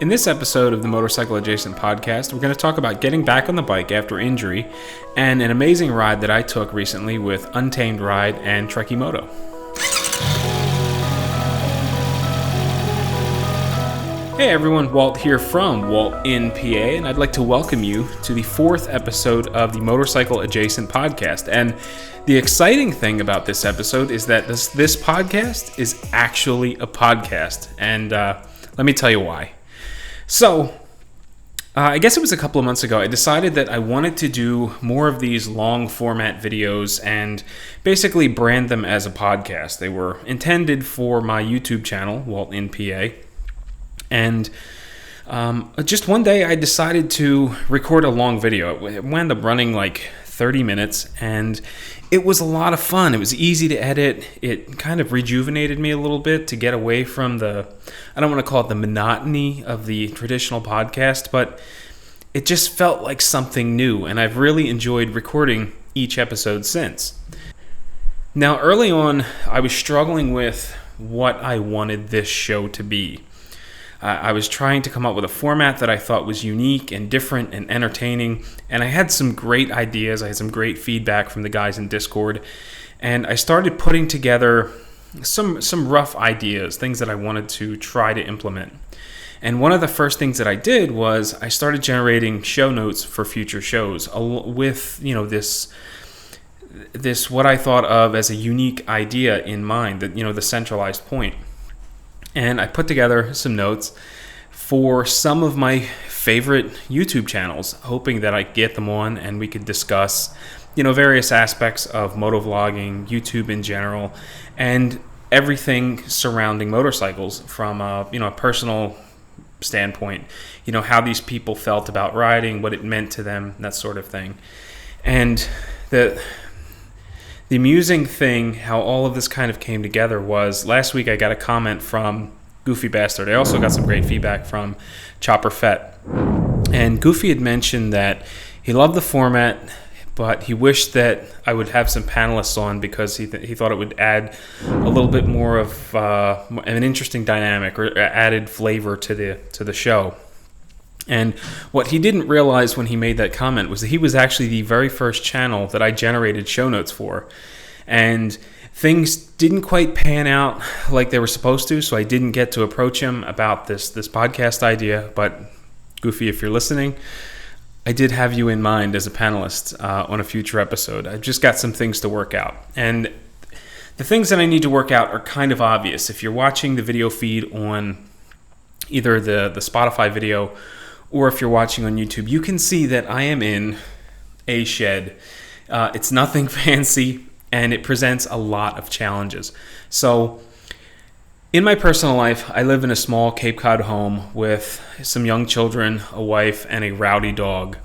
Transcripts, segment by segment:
In this episode of the Motorcycle Adjacent podcast, we're going to talk about getting back on the bike after injury and an amazing ride that I took recently with Untamed Ride and Trekkie Moto. Hey everyone, Walt here from WaltInPA, and I'd like to welcome you to the fourth episode of the Motorcycle Adjacent podcast. And the exciting thing about this episode is that this podcast is actually a podcast, and let me tell you why. So, I guess it was a couple of months ago, I decided that I wanted to do more of these long format videos and basically brand them as a podcast. They were intended for my YouTube channel, WaltInPA, and just one day I decided to record a long video. It wound up running like 30 minutes, and it was a lot of fun. It was easy to edit. It kind of rejuvenated me a little bit to get away from I don't want to call it the monotony of the traditional podcast, but it just felt like something new, and I've really enjoyed recording each episode since. Now, early on, I was struggling with what I wanted this show to be. I was trying to come up with a format that I thought was unique and different and entertaining, and I had some great ideas. I had some great feedback from the guys in Discord, and I started putting together some rough ideas, things that I wanted to try to implement. And one of the first things that I did was I started generating show notes for future shows with, this what I thought of as a unique idea in mind, that, the centralized point. And I put together some notes for some of my favorite YouTube channels, hoping that I could get them on and we could discuss, various aspects of motovlogging, YouTube in general, and everything surrounding motorcycles from a personal standpoint. How these people felt about riding, what it meant to them, that sort of thing. And the amusing thing, how all of this kind of came together, was last week I got a comment from Goofy Bastard. I also got some great feedback from Chopper Fett. And Goofy had mentioned that he loved the format, but he wished that I would have some panelists on because he thought it would add a little bit more of an interesting dynamic or added flavor to the show. And what he didn't realize when he made that comment was that he was actually the very first channel that I generated show notes for. And things didn't quite pan out like they were supposed to, so I didn't get to approach him about this podcast idea. But Goofy, if you're listening, I did have you in mind as a panelist on a future episode. I've just got some things to work out. And the things that I need to work out are kind of obvious. If you're watching the video feed on either the Spotify video or if you're watching on YouTube, you can see that I am in a shed. It's nothing fancy, and it presents a lot of challenges. So, in my personal life, I live in a small Cape Cod home with some young children, a wife, and a rowdy dog.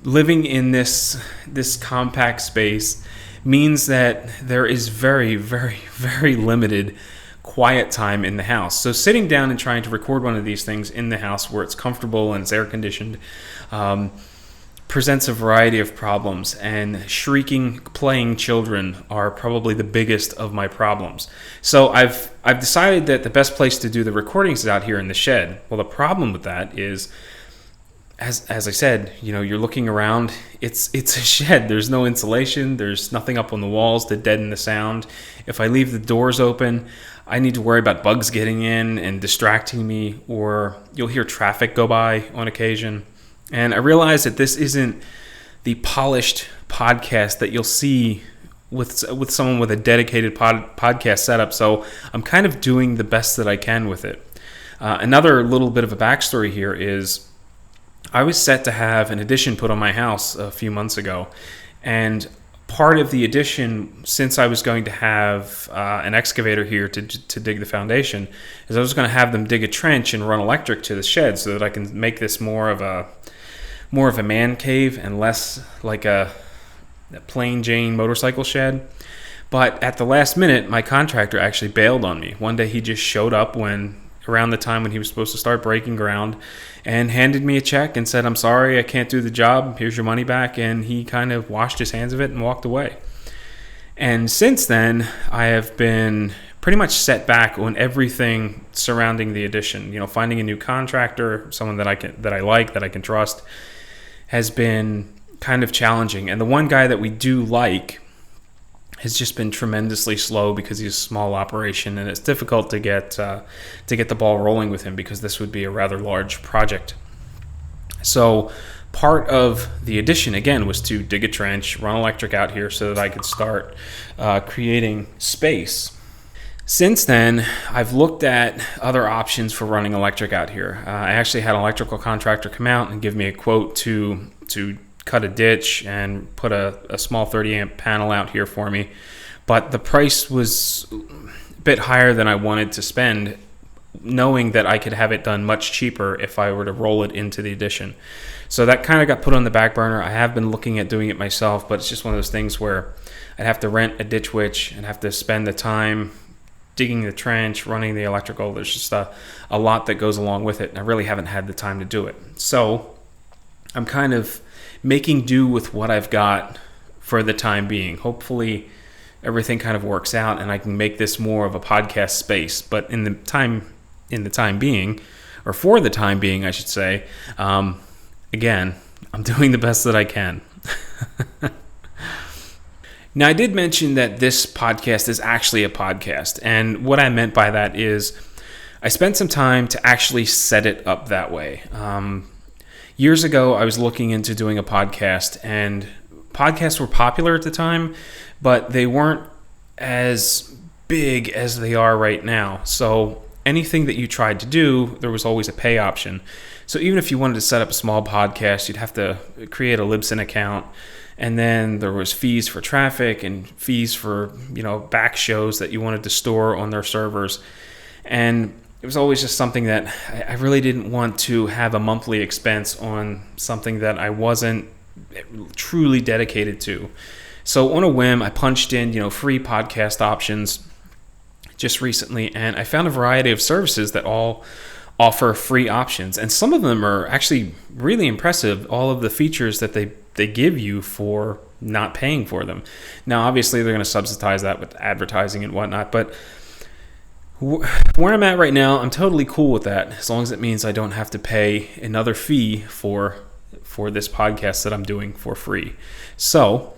Living in this compact space means that there is very, very, very limited quiet time in the house. So sitting down and trying to record one of these things in the house where it's comfortable and it's air conditioned presents a variety of problems, and shrieking, playing children are probably the biggest of my problems. So I've decided that the best place to do the recordings is out here in the shed. Well, the problem with that is, as I said, you're looking around, it's a shed. There's no insulation. There's nothing up on the walls to deaden the sound. If I leave the doors open, I need to worry about bugs getting in and distracting me, or you'll hear traffic go by on occasion. And I realize that this isn't the polished podcast that you'll see with someone with a dedicated podcast setup, so I'm kind of doing the best that I can with it. Another little bit of a backstory here is I was set to have an addition put on my house a few months ago, and part of the addition, since I was going to have an excavator here to dig the foundation, is I was going to have them dig a trench and run electric to the shed so that I can make this more of a man cave and less like a plain Jane motorcycle shed. But at the last minute, my contractor actually bailed on me. One day he just showed up around the time when he was supposed to start breaking ground, and handed me a check and said, "I'm sorry, I can't do the job. Here's your money back." And he kind of washed his hands of it and walked away. And since then, I have been pretty much set back on everything surrounding the addition. Finding a new contractor, someone that I can trust, has been kind of challenging. And the one guy that we do like has just been tremendously slow because he's a small operation, and it's difficult to get the ball rolling with him because this would be a rather large project. So part of the addition, again, was to dig a trench, run electric out here so that I could start creating space. Since then, I've looked at other options for running electric out here. I actually had an electrical contractor come out and give me a quote to cut a ditch and put a small 30 amp panel out here for me. But the price was a bit higher than I wanted to spend, knowing that I could have it done much cheaper if I were to roll it into the addition. So that kind of got put on the back burner. I have been looking at doing it myself, but it's just one of those things where I'd have to rent a ditch witch and have to spend the time digging the trench, running the electrical. There's just a lot that goes along with it, and I really haven't had the time to do it. So I'm kind of making do with what I've got for the time being. Hopefully everything kind of works out and I can make this more of a podcast space. But for the time being, I should say, again, I'm doing the best that I can. Now, I did mention that this podcast is actually a podcast, and what I meant by that is I spent some time to actually set it up that way. Years ago, I was looking into doing a podcast, and podcasts were popular at the time, but they weren't as big as they are right now. So anything that you tried to do, there was always a pay option. So even if you wanted to set up a small podcast, you'd have to create a Libsyn account, and then there was fees for traffic and fees for back shows that you wanted to store on their servers. And it was always just something that I really didn't want to have a monthly expense on something that I wasn't truly dedicated to. So on a whim, I punched in free podcast options just recently, and I found a variety of services that all offer free options, and some of them are actually really impressive, all of the features that they give you for not paying for them. Now obviously they're going to subsidize that with advertising and whatnot, but where I'm at right now, I'm totally cool with that, as long as it means I don't have to pay another fee for this podcast that I'm doing for free. So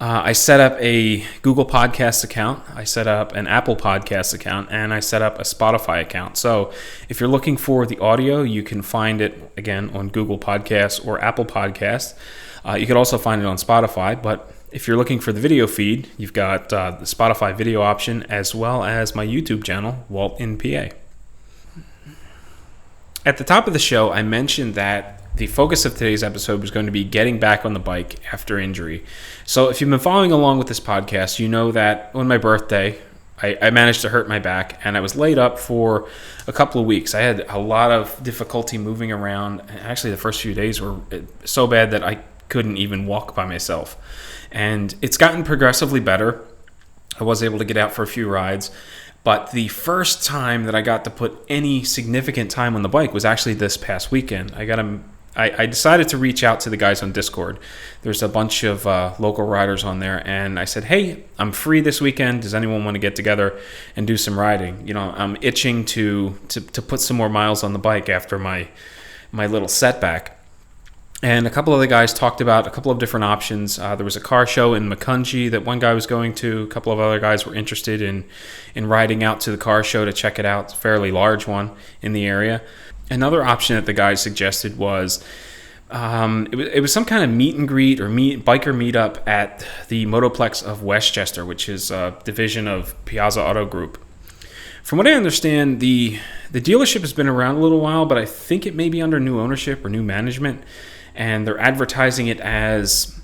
I set up a Google Podcasts account, I set up an Apple Podcasts account, and I set up a Spotify account. So if you're looking for the audio, you can find it, again, on Google Podcasts or Apple Podcasts. You could also find it on Spotify, but if you're looking for the video feed, you've got the Spotify video option, as well as my YouTube channel, WaltInPA. At the top of the show, I mentioned that the focus of today's episode was going to be getting back on the bike after injury. So if you've been following along with this podcast, you know that on my birthday, I managed to hurt my back, and I was laid up for a couple of weeks. I had a lot of difficulty moving around. Actually, the first few days were so bad that I couldn't even walk by myself. And it's gotten progressively better. I was able to get out for a few rides. But the first time that I got to put any significant time on the bike was actually this past weekend. I decided to reach out to the guys on Discord. There's a bunch of local riders on there, and I said, hey, I'm free this weekend. Does anyone want to get together and do some riding? I'm itching to put some more miles on the bike after my little setback. And a couple of the guys talked about a couple of different options. There was a car show in Macungie that one guy was going to. A couple of other guys were interested in riding out to the car show to check it out. It's a fairly large one in the area. Another option that the guys suggested was it was some kind of meet and greet or biker meetup at the Motoplex of Westchester, which is a division of Piazza Auto Group. From what I understand, the dealership has been around a little while, but I think it may be under new ownership or new management. And they're advertising it as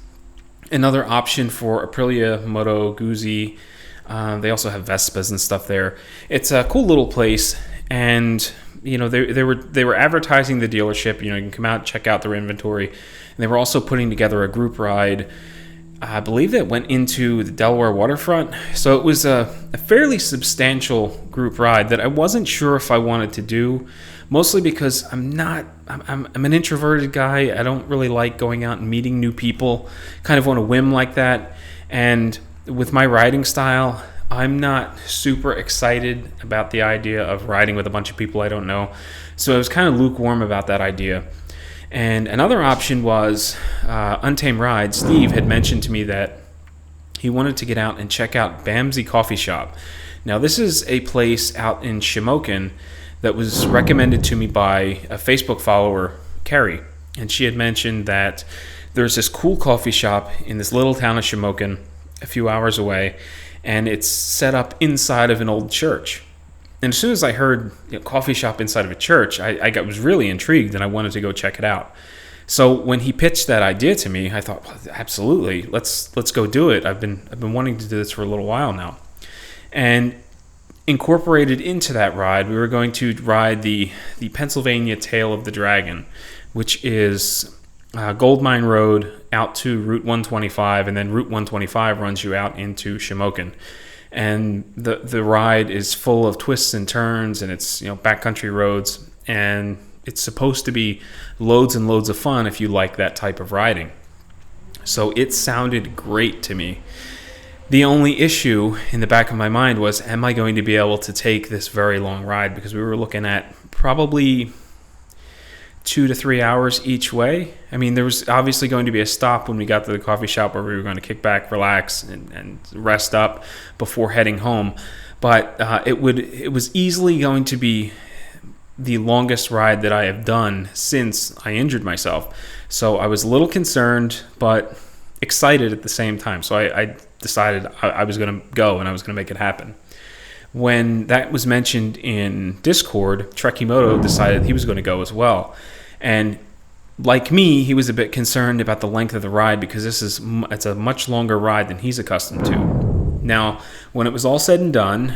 another option for Aprilia, Moto, Guzzi. They also have Vespas and stuff there. It's a cool little place, and they were advertising the dealership. You can come out, check out their inventory, and they were also putting together a group ride. I believe that went into the Delaware waterfront. So it was a fairly substantial group ride that I wasn't sure if I wanted to do. Mostly because I'm an introverted guy. I don't really like going out and meeting new people kind of on a whim like that. And with my riding style, I'm not super excited about the idea of riding with a bunch of people I don't know. So I was kind of lukewarm about that idea. And another option was Untamed Ride. Steve had mentioned to me that he wanted to get out and check out Bamse Coffee Shop. Now, this is a place out in Shamokin that was recommended to me by a Facebook follower, Carrie. And she had mentioned that there's this cool coffee shop in this little town of Shamokin, a few hours away, and it's set up inside of an old church. And as soon as I heard coffee shop inside of a church, I was really intrigued, and I wanted to go check it out. So when he pitched that idea to me, I thought, well, absolutely, let's go do it. I've been wanting to do this for a little while now. And incorporated into that ride, we were going to ride the Pennsylvania Tail of the Dragon, which is Gold Mine Road out to Route 125, and then Route 125 runs you out into Shamokin. And the ride is full of twists and turns, and it's backcountry roads, and it's supposed to be loads and loads of fun if you like that type of riding. So it sounded great to me. The only issue in the back of my mind was, am I going to be able to take this very long ride? Because we were looking at probably 2 to 3 hours each way. I mean, there was obviously going to be a stop when we got to the coffee shop where we were going to kick back, relax, and rest up before heading home. But it was easily going to be the longest ride that I have done since I injured myself. So I was a little concerned, but excited at the same time. So I decided I was going to go and I was going to make it happen. When that was mentioned in Discord, Trekimoto decided he was going to go as well. And like me, he was a bit concerned about the length of the ride because it's a much longer ride than he's accustomed to. Now, when it was all said and done,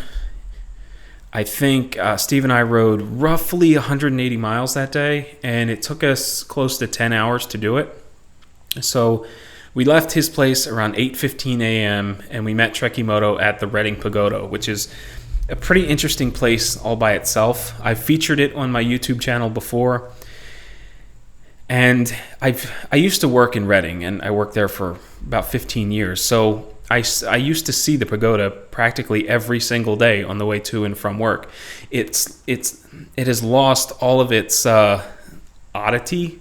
I think Steve and I rode roughly 180 miles that day, and it took us close to 10 hours to do it. So we left his place around 8:15 a.m., and we met Trekimoto at the Reading Pagoda, which is a pretty interesting place all by itself. I've featured it on my YouTube channel before, and I used to work in Reading, and I worked there for about 15 years. So I used to see the pagoda practically every single day on the way to and from work. It has lost all of its oddity.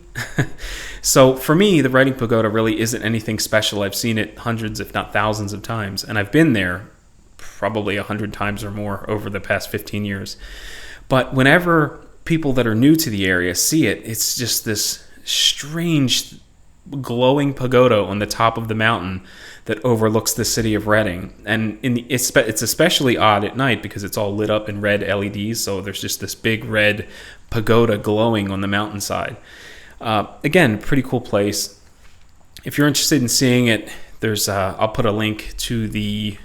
So for me, the Reading Pagoda really isn't anything special. I've seen it hundreds, if not thousands of times, and I've been there probably 100 times or more over the past 15 years. But whenever people that are new to the area see it, it's just this strange glowing pagoda on the top of the mountain that overlooks the city of Reading. And it's especially odd at night because it's all lit up in red LEDs, so there's just this big red pagoda glowing on the mountainside. Again, pretty cool place. If you're interested in seeing it, there's I'll put a link to the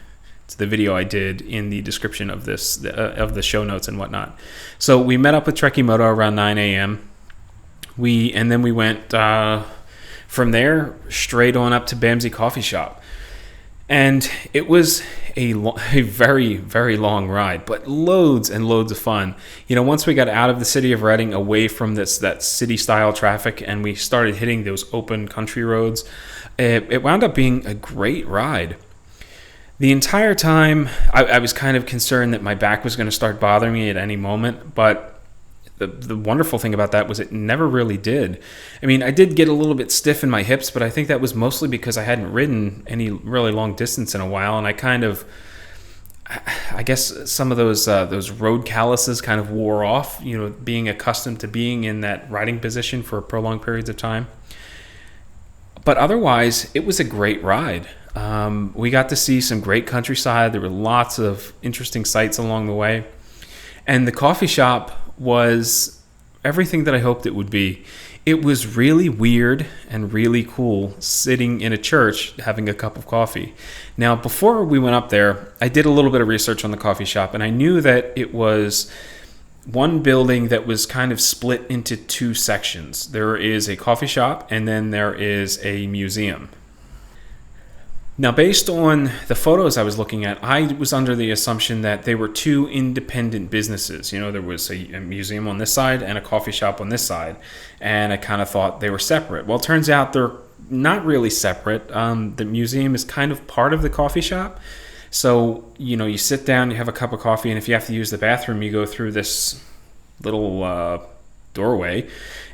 video I did in the description of this of the show notes and whatnot. So we met up with Trekimoto around 9 a.m. And then we went from there straight on up to Bamse Coffee Shop. And it was a very, very long ride, but loads and loads of fun. Once we got out of the city of Reading, away from that city-style traffic, and we started hitting those open country roads, it wound up being a great ride. The entire time, I was kind of concerned that my back was going to start bothering me at any moment, but the wonderful thing about that was it never really did. I mean, I did get a little bit stiff in my hips, but I think that was mostly because I hadn't ridden any really long distance in a while, and I guess some of those road calluses kind of wore off, being accustomed to being in that riding position for prolonged periods of time. But otherwise, it was a great ride. We got to see some great countryside. There were lots of interesting sights along the way. And the coffee shop was everything that I hoped it would be. It was really weird and really cool sitting in a church having a cup of coffee. Now, before we went up there, I did a little bit of research on the coffee shop, and I knew that it was one building that was kind of split into two sections. There is a coffee shop, and then there is a museum. Now, based on the photos I was looking at, I was under the assumption that they were two independent businesses. There was a museum on this side and a coffee shop on this side, and I kind of thought they were separate. Well, it turns out they're not really separate. The museum is kind of part of the coffee shop. So, you sit down, you have a cup of coffee, and if you have to use the bathroom, you go through this little doorway,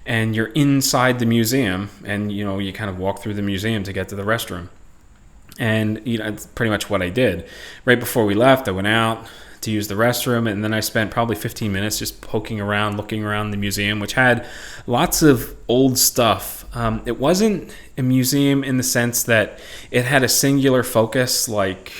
and you're inside the museum, and, you kind of walk through the museum to get to the restroom. And, it's pretty much what I did. Right before we left, I went out to use the restroom, and then I spent probably 15 minutes just poking around, looking around the museum, which had lots of old stuff. It wasn't a museum in the sense that it had a singular focus, like,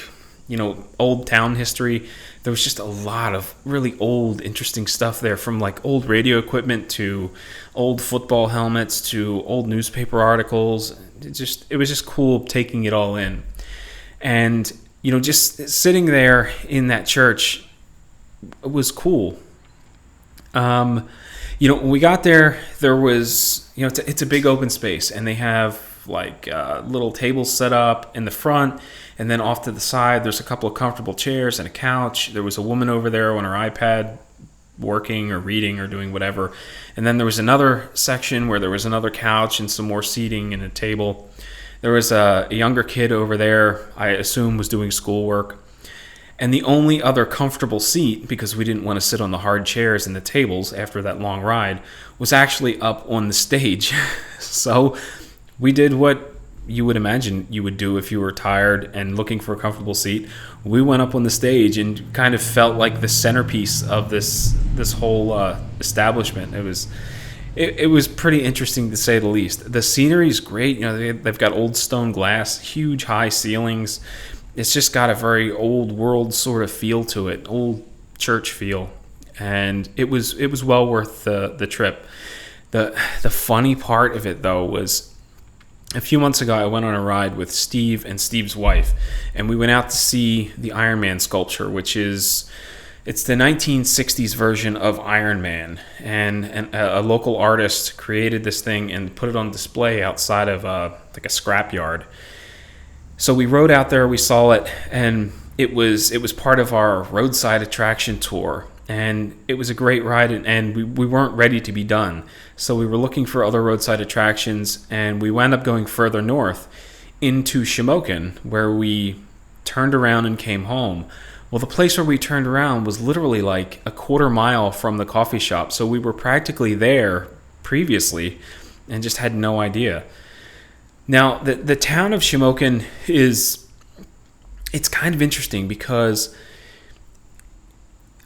old town history. There was just a lot of really old, interesting stuff there, from like old radio equipment to old football helmets to old newspaper articles. It was just cool taking it all in. And just sitting there in that church was cool. When we got there was, it's a big open space, and they have like little tables set up in the front, and then off to the side there's a couple of comfortable chairs and a couch. There was a woman over there on her iPad working or reading or doing whatever. And then there was another section where there was another couch and some more seating and a table. There was a younger kid over there, I assume was doing schoolwork. And the only other comfortable seat, because we didn't want to sit on the hard chairs and the tables after that long ride, was actually up on the stage. So we did what you would imagine you would do if you were tired and looking for a comfortable seat. We went up on the stage and kind of felt like the centerpiece of this whole establishment. It was pretty interesting, to say the least. The scenery is great. They've got old stone glass, huge high ceilings. It's just got a very old world sort of feel to it, old church feel, and it was well worth the trip. The funny part of it, though, was a few months ago I went on a ride with Steve and Steve's wife, and we went out to see the Iron Man sculpture, which is It's the 1960s version of Iron Man, and a local artist created this thing and put it on display outside of like a scrapyard. So we rode out there, we saw it, and it was part of our roadside attraction tour, and it was a great ride, and we weren't ready to be done. So we were looking for other roadside attractions, and we wound up going further north into Shamokin, where we turned around and came home. Well, the place where we turned around was literally like a quarter mile from the coffee shop. So we were practically there previously and just had no idea. Now, the town of Shamokin it's kind of interesting because,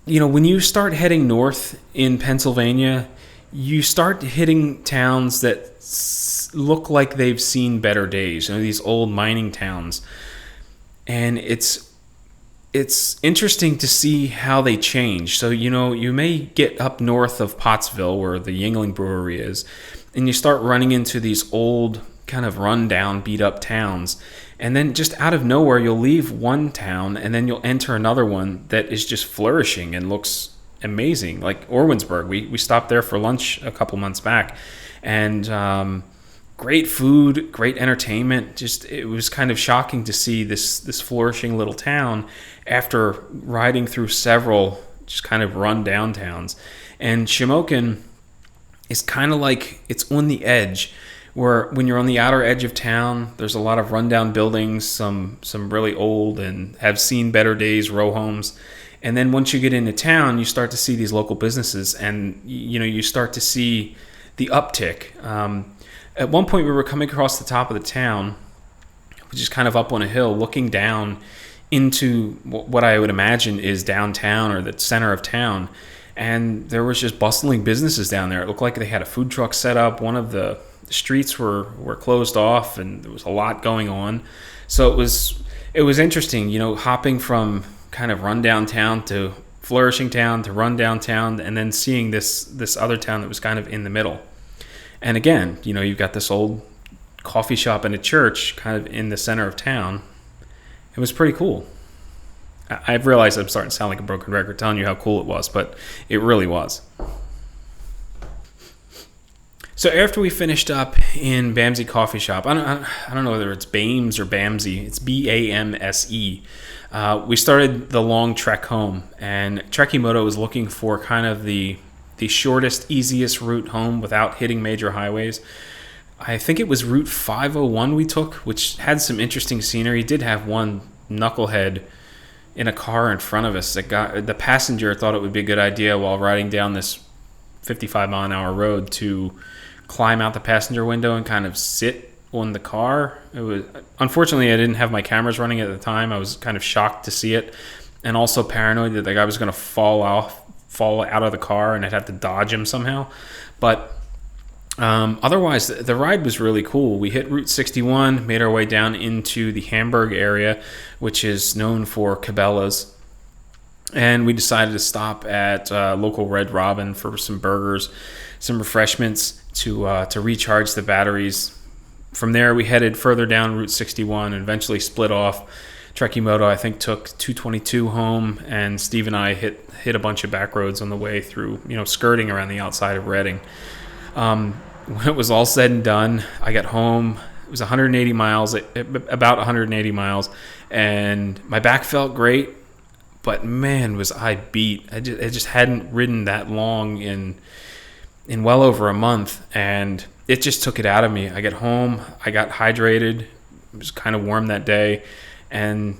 you know, when you start heading north in Pennsylvania, you start hitting towns that look like they've seen better days. You know, these old mining towns. And it's interesting to see how they change. So, you know, you may get up north of Pottsville, where the Yuengling Brewery is, and you start running into these old, kind of run-down, beat-up towns. And then just out of nowhere, you'll leave one town, and then you'll enter another one that is just flourishing and looks amazing. Like Orwinsburg, we stopped there for lunch a couple months back. And great food, great entertainment. Just, it was kind of shocking to see this flourishing little town after riding through several just kind of run down towns. And Shamokin is kind of like, it's on the edge, where when you're on the outer edge of town, there's a lot of rundown buildings, some really old and have seen better days, row homes. And then once you get into town, you start to see these local businesses, and you know, you start to see the uptick. At one point, we were coming across the top of the town, which is kind of up on a hill, looking down into what I would imagine is downtown or the center of town. And there was just bustling businesses down there. It looked like they had a food truck set up. One of the streets were closed off, and there was a lot going on. So it was interesting, you know, hopping from kind of rundown town to flourishing town to rundown town, and then seeing this other town that was kind of in the middle. And again, you know, you've got this old coffee shop and a church kind of in the center of town. It was pretty cool. I've realized I'm starting to sound like a broken record telling you how cool it was, but it really was. So after we finished up in Bamse Coffee Shop, I don't know whether it's Bames or Bamse, it's Bamse. We started the long trek home, and Trekimoto was looking for kind of the shortest, easiest route home without hitting major highways. I think it was Route 501 we took, which had some interesting scenery. It did have one knucklehead in a car in front of us. The passenger thought it would be a good idea while riding down this 55-mile-an-hour road to climb out the passenger window and kind of sit on the car. It was, unfortunately, I didn't have my cameras running at the time. I was kind of shocked to see it, and also paranoid that the guy was going to fall out of the car and I'd have to dodge him somehow. But otherwise, the ride was really cool. We hit Route 61, made our way down into the Hamburg area, which is known for Cabela's. And we decided to stop at local Red Robin for some burgers, some refreshments to recharge the batteries. From there, we headed further down Route 61 and eventually split off. Trekimoto, I think, took 222 home, and Steve and I hit a bunch of back roads on the way through, skirting around the outside of Reading. When it was all said and done, I got home. It was 180 miles, about 180 miles, and my back felt great, but man, was I beat. I just hadn't ridden that long in well over a month, and it just took it out of me. I got home, I got hydrated. It was kind of warm that day, and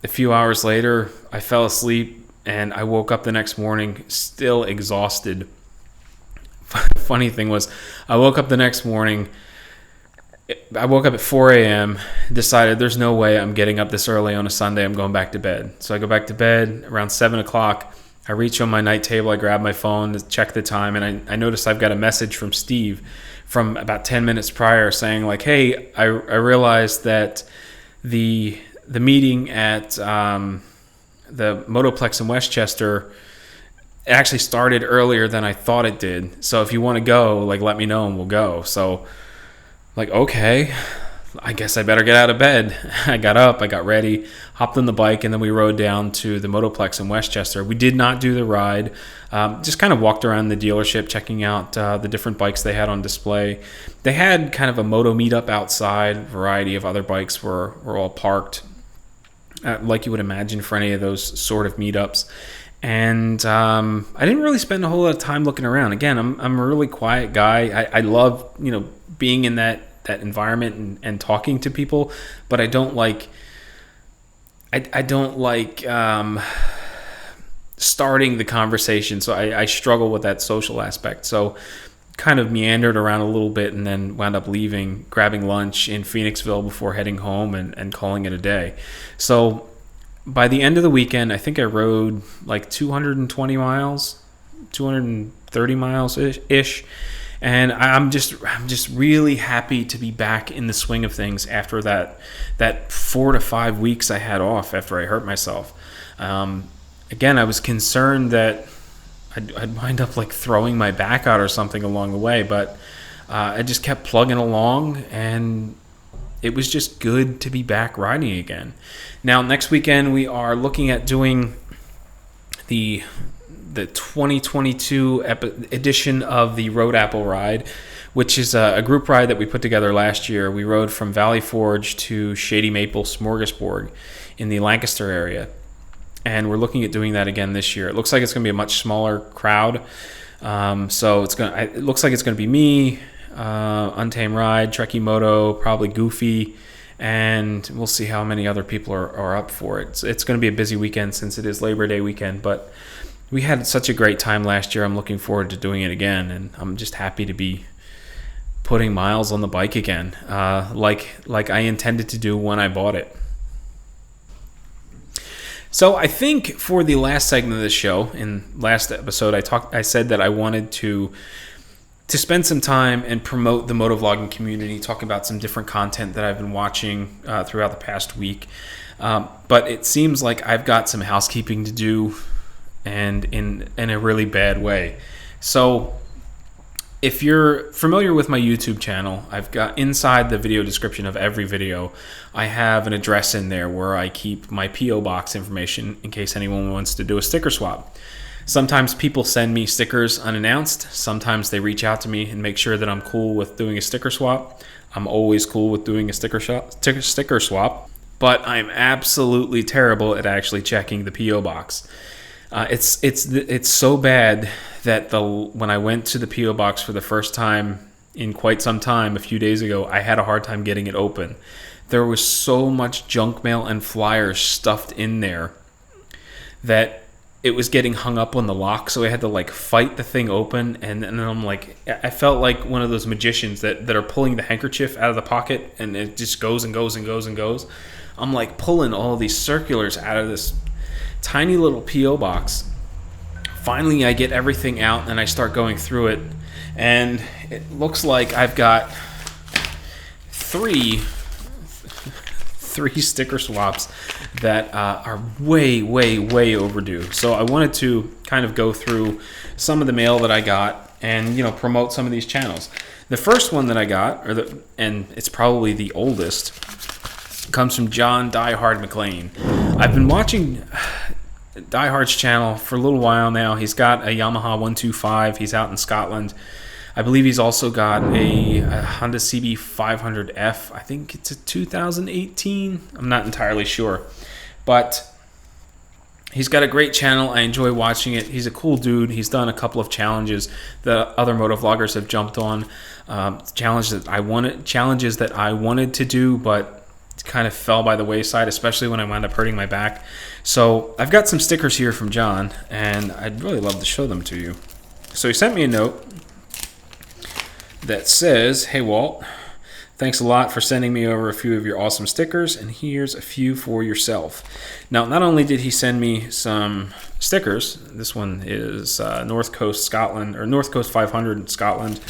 a few hours later, I fell asleep, and I woke up the next morning still exhausted. Funny thing was, I woke up the next morning. I woke up at 4 a.m., decided there's no way I'm getting up this early on a Sunday. I'm going back to bed. So I go back to bed around 7 o'clock. I reach on my night table. I grab my phone to check the time, and I notice I've got a message from Steve from about 10 minutes prior saying, like, hey, I realized that the meeting at the Motoplex in Westchester actually started earlier than I thought it did. So if you want to go, like, let me know and we'll go. So, like, okay, I guess I better get out of bed. I got up, I got ready, hopped on the bike, and then we rode down to the Motoplex in Westchester. We did not do the ride, just kind of walked around the dealership, checking out the different bikes they had on display. They had kind of a moto meetup outside. A variety of other bikes were all parked, like you would imagine for any of those sort of meetups. And I didn't really spend a whole lot of time looking around. Again, I'm a really quiet guy. I love, being in that environment and talking to people, but I don't like starting the conversation. So I struggle with that social aspect. So kind of meandered around a little bit and then wound up leaving, grabbing lunch in Phoenixville before heading home and calling it a day. So by the end of the weekend, I think I rode like 220 miles, 230 miles ish. And I'm just really happy to be back in the swing of things after that 4 to 5 weeks I had off after I hurt myself. Again, I was concerned that I'd wind up like throwing my back out or something along the way, but I just kept plugging along, and it was just good to be back riding again. Now, next weekend we are looking at doing the 2022 edition of the Road Apple Ride, which is a group ride that we put together last year. We rode from Valley Forge to Shady Maple Smorgasburg in the Lancaster area, and we're looking at doing that again this year. It looks like it's going to be a much smaller crowd, so it looks like it's going to be me, Untamed Ride, Trekimoto, probably Goofy, and we'll see how many other people are up for it. It's going to be a busy weekend since it is Labor Day weekend, but we had such a great time last year. I'm looking forward to doing it again, and I'm just happy to be putting miles on the bike again, like I intended to do when I bought it. So I think for the last segment of this show, in last episode, I said that I wanted to spend some time and promote the motovlogging community, talk about some different content that I've been watching throughout the past week. But it seems like I've got some housekeeping to do, and in a really bad way. So if you're familiar with my YouTube channel, I've got inside the video description of every video, I have an address in there where I keep my P.O. box information in case anyone wants to do a sticker swap. Sometimes people send me stickers unannounced. Sometimes they reach out to me and make sure that I'm cool with doing a sticker swap. I'm always cool with doing a sticker swap, but I'm absolutely terrible at actually checking the P.O. box. It's so bad that when I went to the P.O. box for the first time in quite some time a few days ago, I had a hard time getting it open. There was so much junk mail and flyers stuffed in there that it was getting hung up on the lock, so I had to like fight the thing open, and I'm like, I felt like one of those magicians that are pulling the handkerchief out of the pocket, and it just goes and goes and goes and goes. I'm like pulling all these circulars out of this tiny little P.O. box. Finally, I get everything out, and I start going through it, and it looks like I've got three sticker swaps that are way overdue. So I wanted to kind of go through some of the mail that I got and, you know, promote some of these channels. The first one that I got, and it's probably the oldest, comes from John DieHard McLean. I've been watching DieHard's channel for a little while now. He's got a Yamaha 125. He's out in Scotland. I believe he's also got a Honda CB500F. I think it's a 2018. I'm not entirely sure. But he's got a great channel. I enjoy watching it. He's a cool dude. He's done a couple of challenges that other motovloggers have jumped on. Challenges that I wanted to do, but kind of fell by the wayside, especially when I wound up hurting my back. So I've got some stickers here from John, and I'd really love to show them to you. So he sent me a note that says, "Hey Walt, thanks a lot for sending me over a few of your awesome stickers, and here's a few for yourself." Now, not only did he send me some stickers, this one is North Coast Scotland, or North Coast 500 in Scotland.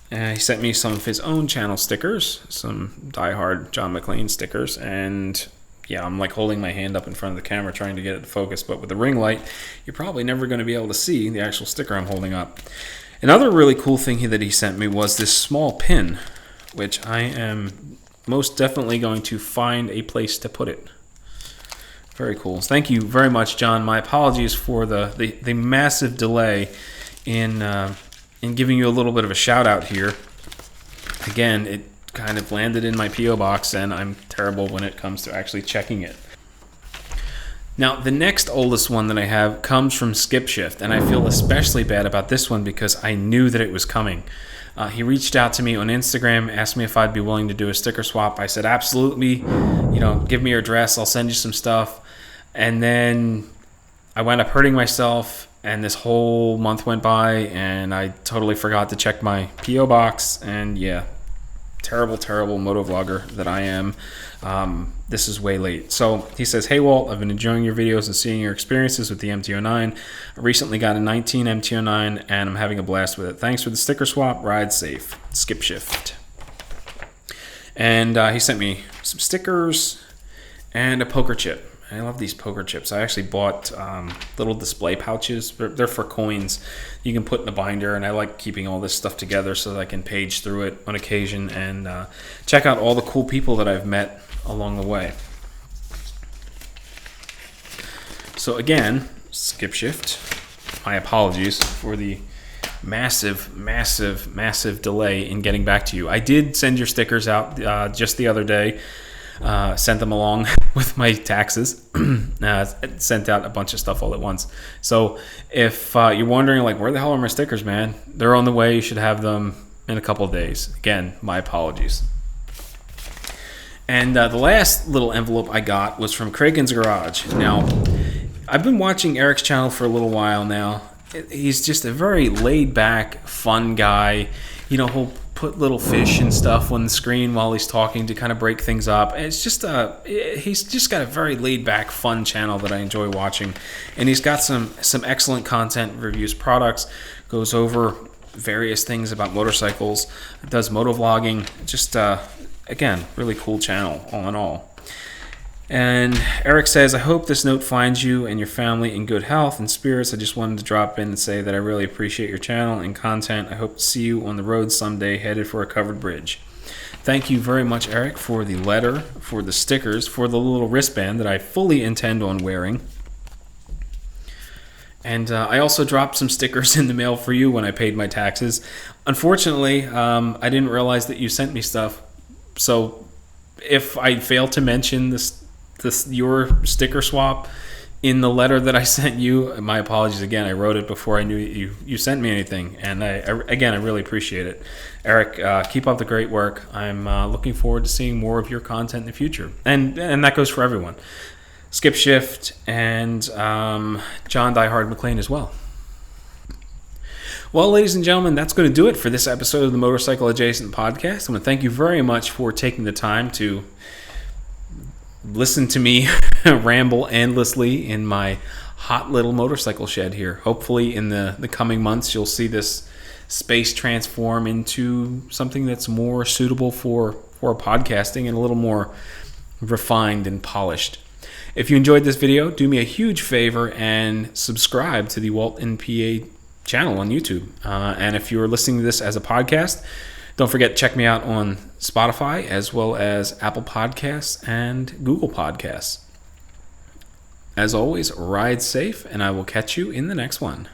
He sent me some of his own channel stickers, some DieHard John McLean stickers, and yeah, I'm like holding my hand up in front of the camera trying to get it to focus, but with the ring light, you're probably never going to be able to see the actual sticker I'm holding up. Another really cool thing that he sent me was this small pin, which I am most definitely going to find a place to put it. Very cool. Thank you very much, John. My apologies for the massive delay in giving you a little bit of a shout out here. Again, it kind of landed in my P.O. box, and I'm terrible when it comes to actually checking it. Now, the next oldest one that I have comes from Skipshift, and I feel especially bad about this one because I knew that it was coming. He reached out to me on Instagram, asked me if I'd be willing to do a sticker swap. I said, absolutely. You know, give me your address. I'll send you some stuff. And then I wound up hurting myself, and this whole month went by, and I totally forgot to check my P.O. box. And yeah, terrible motovlogger that I am. This is way late. So he says, "Hey Walt, I've been enjoying your videos and seeing your experiences with the MT-09. I recently got a 19 MT-09 and I'm having a blast with it. Thanks for the sticker swap. Ride safe. Skipshift." And he sent me some stickers and a poker chip. I love these poker chips. I actually bought little display pouches. They're for coins you can put in a binder, and I like keeping all this stuff together so that I can page through it on occasion and check out all the cool people that I've met along the way. So again, Skipshift, my apologies for the massive delay in getting back to you. I did send your stickers out just the other day. Sent them along with my taxes. Sent out a bunch of stuff all at once. So if you're wondering, like, where the hell are my stickers, man? They're on the way. You should have them in a couple of days. Again, my apologies. And the last little envelope I got was from Kraken's Garage. Now, I've been watching Eric's channel for a little while now. He's just a very laid-back, fun guy. You know, he'll put little fish and stuff on the screen while he's talking to kind of break things up. It's just he's just got a very laid-back, fun channel that I enjoy watching. And he's got some excellent content, reviews products, goes over various things about motorcycles, does motovlogging. Just, again, really cool channel all in all. And Eric says, "I hope this note finds you and your family in good health and spirits. I just wanted to drop in and say that I really appreciate your channel and content. I hope to see you on the road someday headed for a covered bridge." Thank you very much, Eric, for the letter, for the stickers, for the little wristband that I fully intend on wearing. And I also dropped some stickers in the mail for you when I paid my taxes. Unfortunately, I didn't realize that you sent me stuff. So if I failed to mention your sticker swap in the letter that I sent you, my apologies again. I wrote it before I knew you sent me anything, and I really appreciate it. Eric, keep up the great work. I'm looking forward to seeing more of your content in the future, and that goes for everyone. Skipshift, and John DieHard McLean as well. Well, ladies and gentlemen, that's going to do it for this episode of the Motorcycle Adjacent Podcast. I want to thank you very much for taking the time to listen to me ramble endlessly in my hot little motorcycle shed here. Hopefully in the coming months you'll see this space transform into something that's more suitable for podcasting and a little more refined and polished. If you enjoyed this video, do me a huge favor and subscribe to the WaltInPA channel on YouTube. And if you're listening to this as a podcast, don't forget to check me out on Spotify as well as Apple Podcasts and Google Podcasts. As always, ride safe, and I will catch you in the next one.